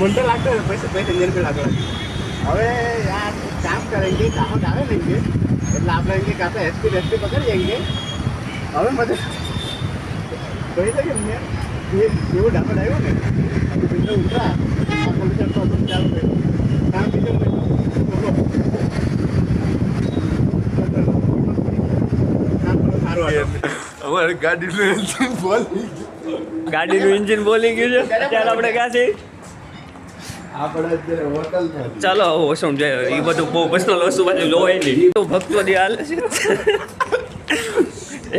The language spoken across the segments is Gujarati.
मन तो लगता है पैसे पैसे इंजन पे लगा હવે यार काम करेंगे काम डाले लेंगे એટલે આપણે એમ કે કાતે એસપી પકડી जाएंगे હવે મત કહી દે કે મેં ये એવું ડાબો આવ્યો ને આપણે બિંદુ ઉતરા આ પોલીસ તો ચાલુ કર્યો કામ બીજો અમારે ગાડીનું એન્જિન બોલી ગયું છે અત્યારે આપણે ક્યાં છે આપણે અત્યારે હોટલમાં ચાલો વસું જાય એ બધું બહુ પર્સનલ વસ્તુ પાછું લોય નહીં તો ભક્તો જે હાલે છે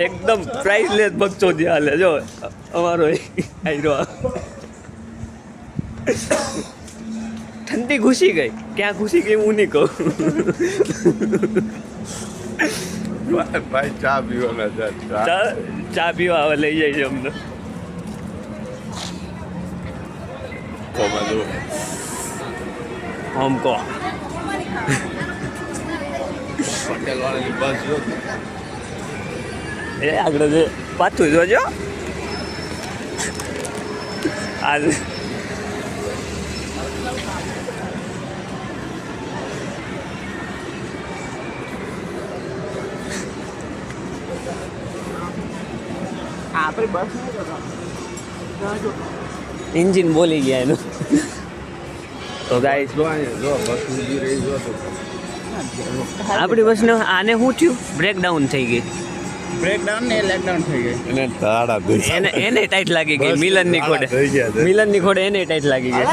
એકદમ પ્રાઇસલેસ ભક્તો જે હાલે જો અમારો આયરો ઠંડી ઘૂસી ગઈ ક્યાં ઘૂસી ગઈ હું નહીં કહું ભાઈ ચા પીવાના ચા પીવા હવે લઈ જાય છે અમને हमको પટેલ વાળાની બસ જો એ આગળ જે પાછું જોજો આજ આપણે બસ એન્જિન બોલી ગયા એનું તો ગાઈસ જો બસ ઊભી રહી જો તો આપણી બસને આને શું થયું બ્રેકડાઉન થઈ ગઈ બ્રેકડાઉન ને લોકડાઉન થઈ ગઈ એને તાળા દે એને ટાઈટ લાગી ગઈ મિલનની ખોડે મિલનની ખોડે એને ટાઈટ લાગી ગઈ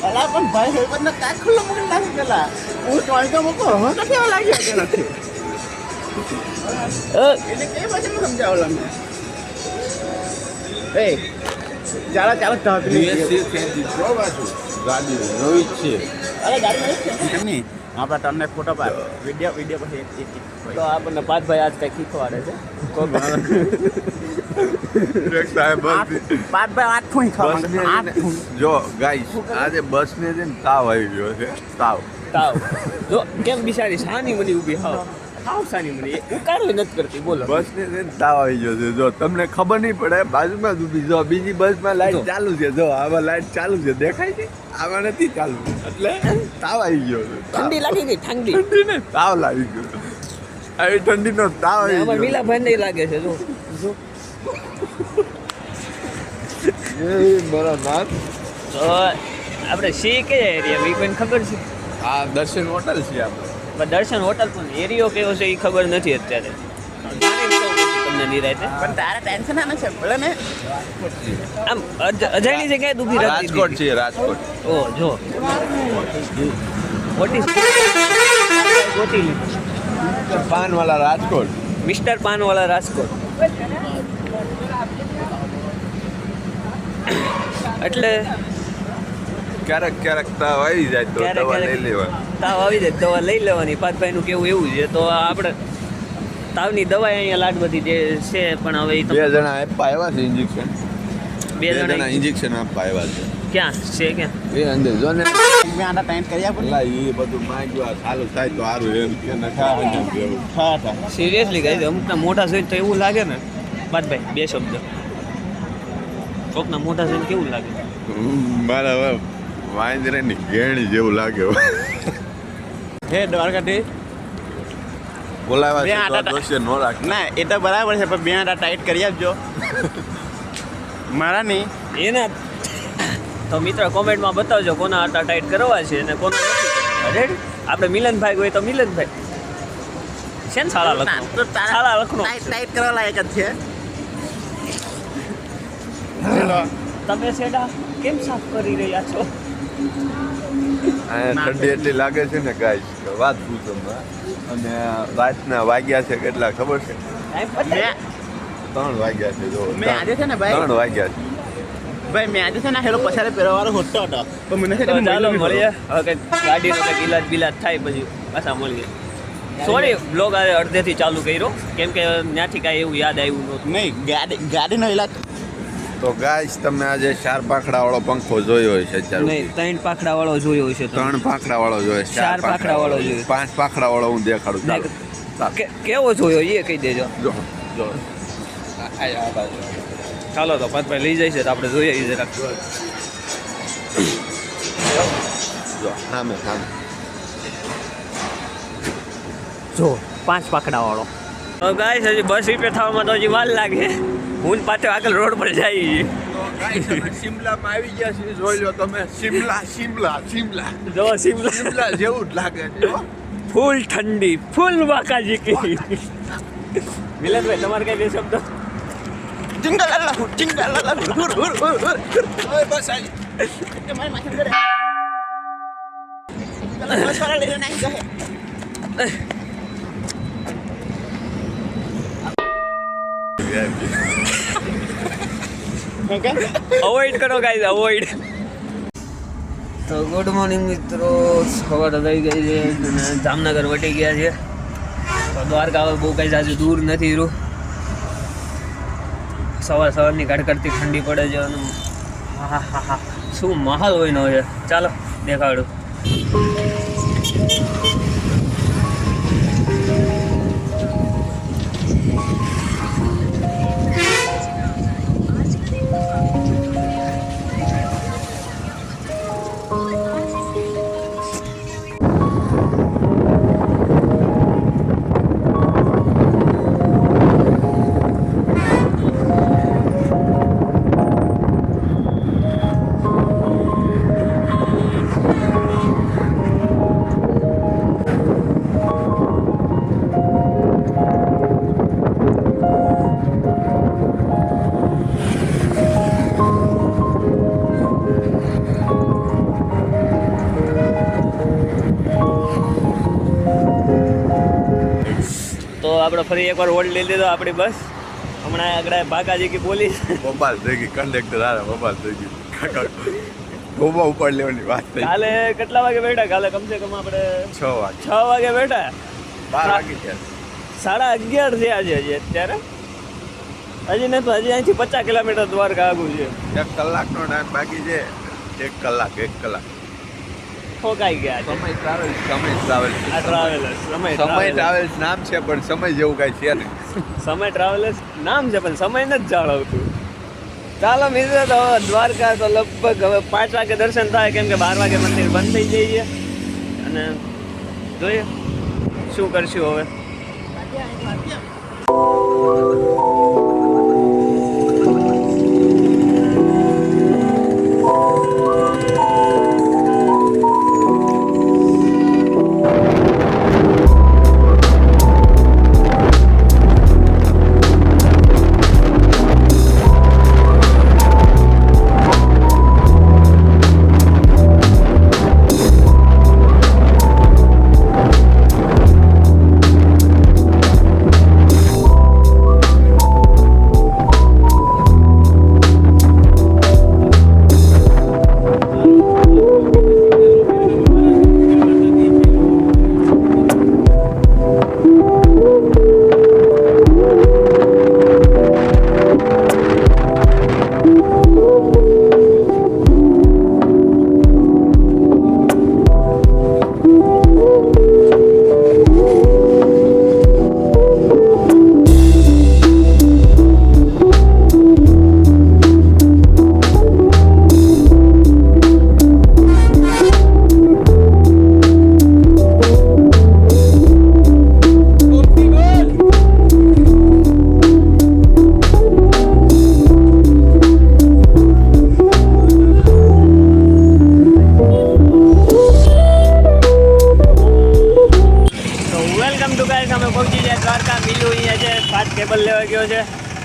અલા પણ ભાઈ હેવન ના કાક ખુલ્લો મૂકી નાખી પેલા હું ટોયકો મૂકો હવે તો કેવા લાગ્યો કે નથી એટલે કે પછી સમજાવો લમને એ ચાલો ચાલો ટાપી જો બાજુ ગાડી નવી જ છે અરે ગાડી નહીં આપણા તમને ફોટો પાડ વિડિયો પછી એક તો આપણને પાર્થભાઈ આજ કઈ શીખવાડે છે જો ગાઈસ આજે બસ ને છે ને તાવ આવી ગયો છે તાવ જો કેમ બિચારી સાની મની ઊભી હાવ સાની મની ઉકારો નથી કરતી બોલો બસ ને છે ને તાવ આવી ગયો છે જો તમને ખબર નહીં પડે બાજુમાં જ ઊભી જો બીજી બસમાં લાઈટ ચાલુ છે જો આમાં લાઈટ ચાલુ છે દેખાય છે આમાં નથી ચાલુ એટલે તાવ આવી ગયો છે ઠંડી લાગી ગઈ ઠંડી ને તાવ લાગી ગયો આવી ઠંડીનો તાવ આવી આમાં ગયો મિલાભાઈ નહીં લાગે છે જો એ મારા નાથ તો આપણે સી કે એરિયા એ કોઈને ખબર છે આ દર્શન હોટલ છે આપણે પણ દર્શન હોટલ પણ એરિયો કેવો છે એ ખબર નથી અત્યારે તમને નિરાયતે પણ તારા ટેન્શન આને છે ભલે ને આમ અજાણી જગ્યાએ ઊભી રહી રાજકોટ છે રાજકોટ ઓ જો વોટ ઇઝ ગોતી લીધું પાનવાલા રાજકોટ મિસ્ટર પાનવાલા રાજકોટ એટલે ક્યારેક તાવ આવી જાય તો દવા લઈ લેવાની તાવ આવી જાય દવા લઈ લેવાની પાથભાઈનું કેવું એવું છે તો આપણે તાવની દવા અહીંયા લાડ બધી જે છે પણ હવે એ બે જણા આપવા આવ્યા છે ઇન્જેક્શન બે જણા ઇન્જેક્શન આપવા આવ્યા છે ક્યાં છે ક્યાં એ અંદર જો ને મેં આના ટાઈમ કરી આપો પેલા એ બધું માંગ્યું ચાલુ થાય તો સારું એમ કે હા સિરિયસલી ગાઈ અમુકના મોઢા જોઈને તો એવું લાગે ને પાથભાઈ બે શબ્દ કોકના મોઢા જોઈને કેવું લાગે મારા હવે વાંદરાની ઘેણી જેવું લાગે હે દ્વારકાથી બોલાવા બે છે તો આટા દોષે નો રાખે ના એ તો બરાબર છે પણ બે આટા ટાઈટ કરી આપજો મારા નહીં એના તો મિત્ર કોમેન્ટમાં બતાવજો કોના આટા ટાઈટ કરવા છે અને કોના નથી રેડી આપણે મિલનભાઈ હોય તો મિલનભાઈ છે ને સારા લખનો સારા લખનો ટાઈટ કરવા લાયક જ છે તમે સેડા કેમ સાફ કરી રહ્યા છો ઠંડી એટલી લાગે છે ને ગાઈસ વાત પૂછો અને રાતના વાગ્યા છે કેટલા ખબર છે મેં 3 વાગ્યા છે જો મેં આજે છે ને ભાઈ 3 વાગ્યા છે ભાઈ મેં આજે છે ને હેલો પછાડે પહેરવાનો હોતો હતો તો મને છે તો ચાલો મળીએ હવે કંઈક ગાડીનો કંઈક ઇલાજ બિલાજ થાય પછી પાછા મળીએ સોરી બ્લોગ આજે અડધેથી ચાલુ કર્યો કેમ કે ત્યાંથી કાંઈ એવું યાદ આવ્યું નહોતું નહીં ગાડીનો ઇલાજ તો ગાઈસ તમે આજે 4 પાંખડા વાળો પંખો જોયો હશે ચાલો નહીં 3 પાંખડા વાળો જોયો હશે તો 3 પાંખડા વાળો જોયો 4 પાંખડા વાળો જોયો 5 પાંખડા વાળો હું દેખાડું ચાલો કેવો જોયો એ કહી દેજો જો જો આ બાજુ ચાલો તો પાથભાઈ લઈ જાય છે તો આપણે જોઈએ જરાક જો સામે સામે જો 5 પાકડાવાળો. તો ગાઈસ હજી બસ રિપેર થવામાં તો હજી વાર લાગે. હું પાછો આગળ રોડ પર જઈએ. તો ગાઈસ અમે શિમલામાં આવી ગયા છીએ. જોઈ લો તમે શિમલા જો શિમલા જેવું જ લાગે છે હો. ફૂલ ઠંડી ફૂલ બાકાજી કી. મિલનભાઈ તમારે કઈ બે શબ્દ? ઓય બસ આઈ અવોઇડ કરો ગાઈઝ, અવોઇડ. તો ગુડ મોર્નિંગ મિત્રો, સવાર થઈ ગઈ છે અને જામનગર વટી ગયા છે. તો દ્વારકા હવે બહુ કઈ જાજુ દૂર નથી રહ્યું. સવારની કડકડતી ઠંડી પડે છે અને હા હા હા શું માહોલ હોય ન હોય. ચાલો દેખાડું. તો આપણે ફરી એકવાર હોલ્ડ લઈ લીધો આપણી બસ. હમણાં આગળ બાકાજી કી પોલીસ બબાલ થઈ ગઈ. કંડક્ટર આરે બબાલ થઈ ગઈ. ગોબા ઉપાડ લેવાની વાત થઈ. કાલે કેટલા વાગે બેઠા? કાલે કમસે કમ આપણે 6 વાગે 6 વાગે બેઠા. 12 વાગે છે. 11:30 થયા છે હજી અત્યારે. હજી નહીં તો હજી અહીંથી 50 કિલોમીટર દ્વારકા આગું છે. 1 કલાકનો ટાઈમ બાકી છે. 1 કલાક ઠોકાઈ ગયા છે. સમય ટ્રાવેલ્સ આ ટ્રાવેલર્સ સમય ટ્રાવેલ્સ નામ છે પણ સમય જેવું કાંઈ છે નહીં. સમય ટ્રાવેલર્સ નામ છે પણ સમય નથી જાળવતું. ચાલો મિત્રો, તો હવે દ્વારકા તો લગભગ હવે 5 વાગે દર્શન થાય, કેમ કે 12 વાગે મંદિર બંધ થઈ જઈએ. અને જોઈએ શું કરશું હવે. કેબલ લેવા ગયો છે.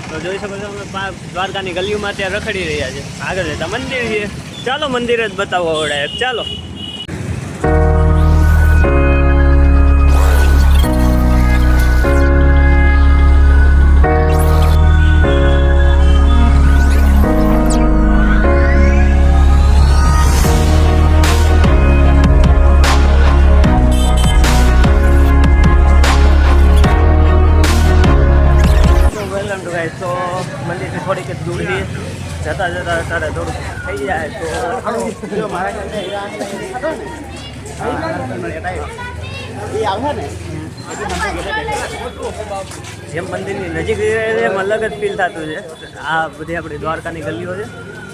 તો જોઈ શકો છો અમે દ્વારકાની ગલીઓમાં ત્યાં રખડી રહ્યા છે. આગળ જતા મંદિર છે. ચાલો મંદિર જ બતાવો આવડે. ચાલો. તો મંદિરથી થોડીક જ દૂર છે. જતા તારે થોડુંક થઈ જાય તો જેમ મંદિરની નજીક એમ અલગ જ ફીલ થતું છે. આ બધી આપણી દ્વારકાની ગલીઓ છે.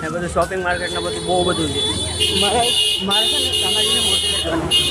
ને બધું શોપિંગ માર્કેટ ને બધું બહુ બધું છે. મારે મારે છે ને સામાજિકને મોટી કરવાની.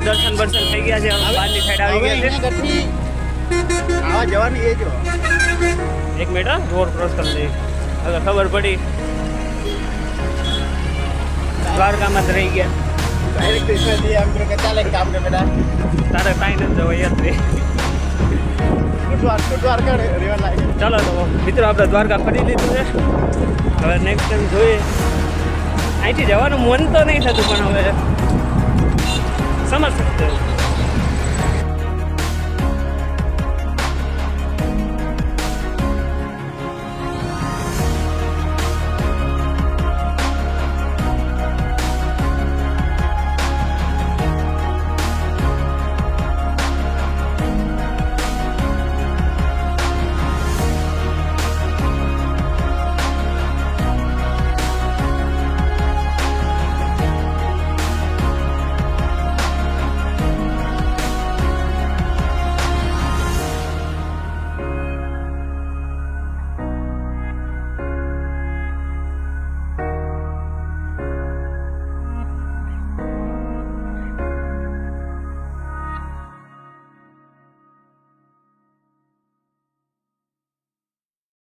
દર્શન બર્શન થઈ ગયા છે. હવે બહારની સાઈડ આવી ગયા છે. આવા જવાની એ જો એક મિનિટ હા, રોડ ક્રોસ કરી દઈએ. હવે ખબર પડી દ્વારકામાં જ રહી ગયા. ડાયરેક્ટ કૃષ્ણજી એમ કે ચાલે એક કામ કર બેટા તારે કાંઈ નથી જવાય યાત્રી. દ્વારકા રેવા લાગે. ચાલો તો મિત્રો આપણે દ્વારકા ફરી લીધું છે. હવે નેક્સ્ટ ટાઈમ જોઈએ. અહીંથી જવાનું મન તો નહીં થતું પણ હવે સમજ શકते हो.